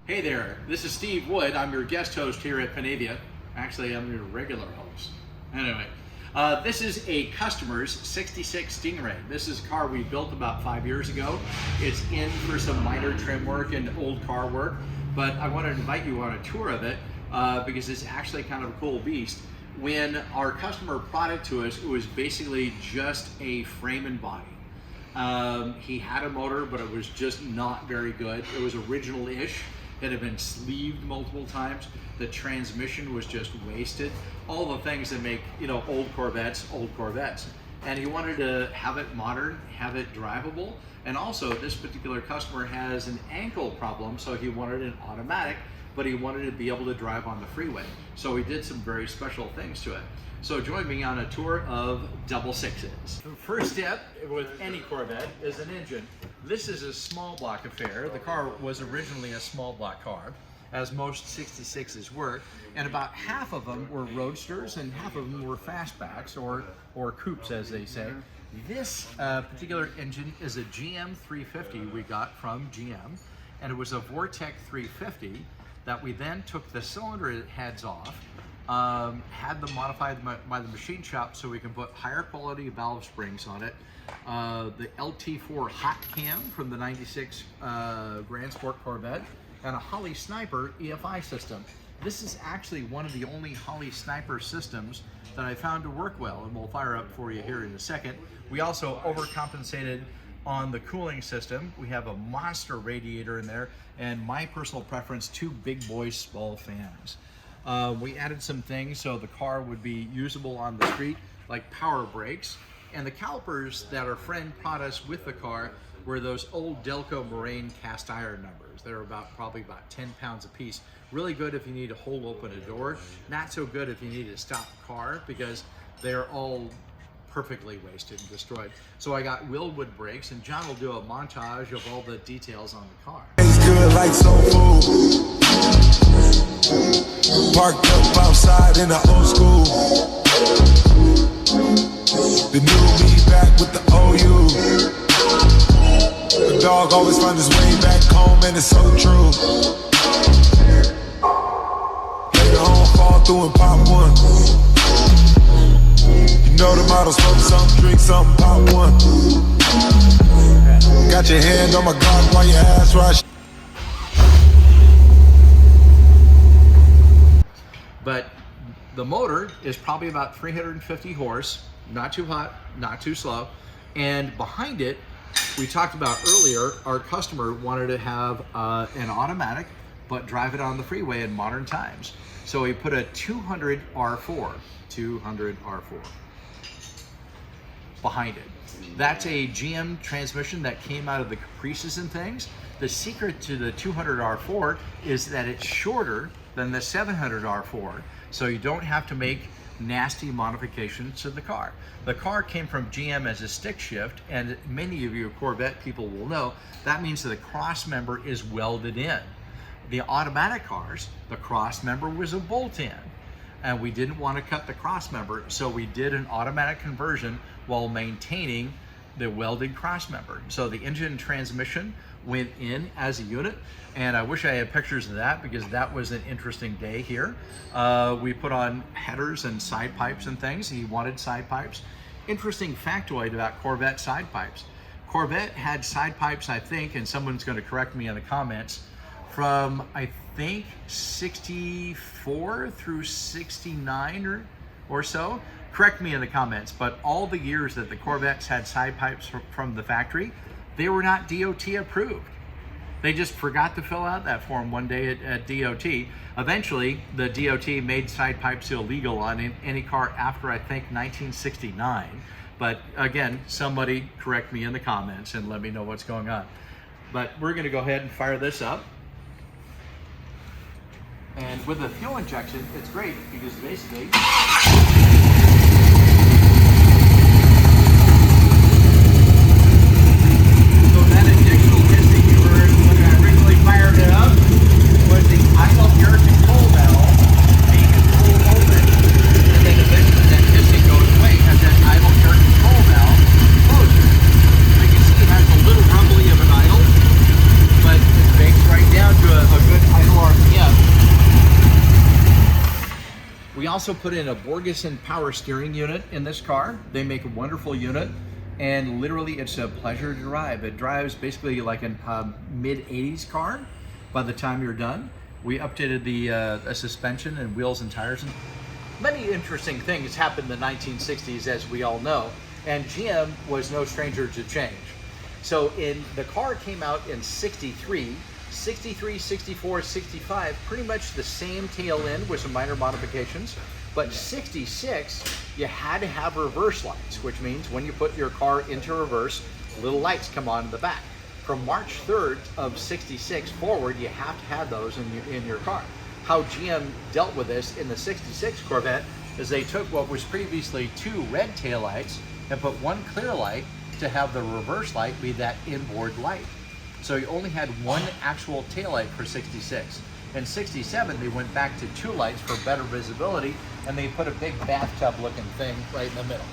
Hey there, this is Steve Wood. I'm your guest host here at Panavia. Actually, I'm your regular host. Anyway, this is a customer's 66 Stingray. This is a car we built about 5 years ago. It's in for some minor trim work and old car work, but I want to invite you on a tour of it because it's actually kind of a cool beast. When our customer brought it to us, it was basically just a frame and body. He had a motor, but it was just not very good. It was original-ish. It had been sleeved multiple times. The transmission was just wasted. All the things that make, old Corvettes. And he wanted to have it modern, have it drivable. And also, this particular customer has an ankle problem, so he wanted an automatic, but he wanted to be able to drive on the freeway. So he did some very special things to it. So join me on a tour of double sixes. The first step with any Corvette is an engine. This is a small block affair. The car was originally a small block car, as most 66s were, and about half of them were roadsters and half of them were fastbacks, or coupes as they say. This particular engine is a GM 350 we got from GM, and it was a Vortec 350 that we then took the cylinder heads off, had them modified by the machine shop so we can put higher quality valve springs on it. The LT4 hot cam from the 96 Grand Sport Corvette, and a Holley Sniper EFI system. This is actually one of the only Holley Sniper systems that I found to work well, and we'll fire up for you here in a second. We also overcompensated on the cooling system. We have a monster radiator in there, and my personal preference, 2 big boy small fans. We added some things so the car would be usable on the street, like power brakes. And the calipers that our friend brought us with the car were those old Delco Moraine cast iron numbers. They're probably about 10 pounds a piece. Really good if you need to hold open a door. Not so good if you need to stop a car because they're all perfectly wasted and destroyed. So I got Willwood brakes, and John will do a montage of all the details on the car. It's good like soul food. Parked up outside in the old school. The new me back with the OU. The dog always finds his way back home, and it's so true. Later on, fall through and pop one. You know the motto, smoke something, drink something, pop one. Got your hand on my Glock while your ass rush. But the motor is probably about 350 horse, not too hot, not too slow. And behind it, we talked about earlier, our customer wanted to have an automatic, but drive it on the freeway in modern times. So we put a 200 R4 behind it. That's a GM transmission that came out of the Caprices and things. The secret to the 200 R4 is that it's shorter than the 700 R4, so you don't have to make nasty modifications to the car. The car came from GM as a stick shift, and many of you Corvette people will know that means that the cross member is welded in. The automatic cars, the cross member was a bolt-in, and we didn't want to cut the cross member, so we did an automatic conversion while maintaining the welded cross member. So the engine and transmission went in as a unit, and I wish I had pictures of that because that was an interesting day here. We put on headers and side pipes and things. He wanted side pipes. Interesting factoid about Corvette side pipes. Corvette had side pipes, I think, and someone's going to correct me in the comments, from I think 64 through 69 or so. Correct me in the comments, but all the years that the Corvettes had side pipes from the factory, they were not DOT approved. They just forgot to fill out that form one day at DOT. Eventually, the DOT made side pipes illegal on any car after, I think, 1969. But again, somebody correct me in the comments and let me know what's going on. But we're gonna go ahead and fire this up. And with the fuel injection, it's great because basically, fired it up was the idle air control valve being pulled open, and then eventually that hissing goes away as that idle air control valve closes. You can see it has a little rumbly of an idle, but it bakes right down to a good also put in a Borgeson power steering unit in this car. They make a wonderful unit, and literally it's a pleasure to drive. It drives basically like a mid-80s car by the time you're done. We updated the suspension and wheels and tires. Many interesting things happened in the 1960s, as we all know, and GM was no stranger to change. So the car came out in 63, 64, 65, pretty much the same tail end with some minor modifications. But 66, you had to have reverse lights, which means when you put your car into reverse, little lights come on in the back. From March 3rd of 66 forward, you have to have those in your car. How GM dealt with this in the 66 Corvette is they took what was previously 2 red taillights and put 1 clear light to have the reverse light be that inboard light. So you only had 1 actual taillight for 66. In 67, they went back to 2 lights for better visibility, and they put a big bathtub looking thing right in the middle.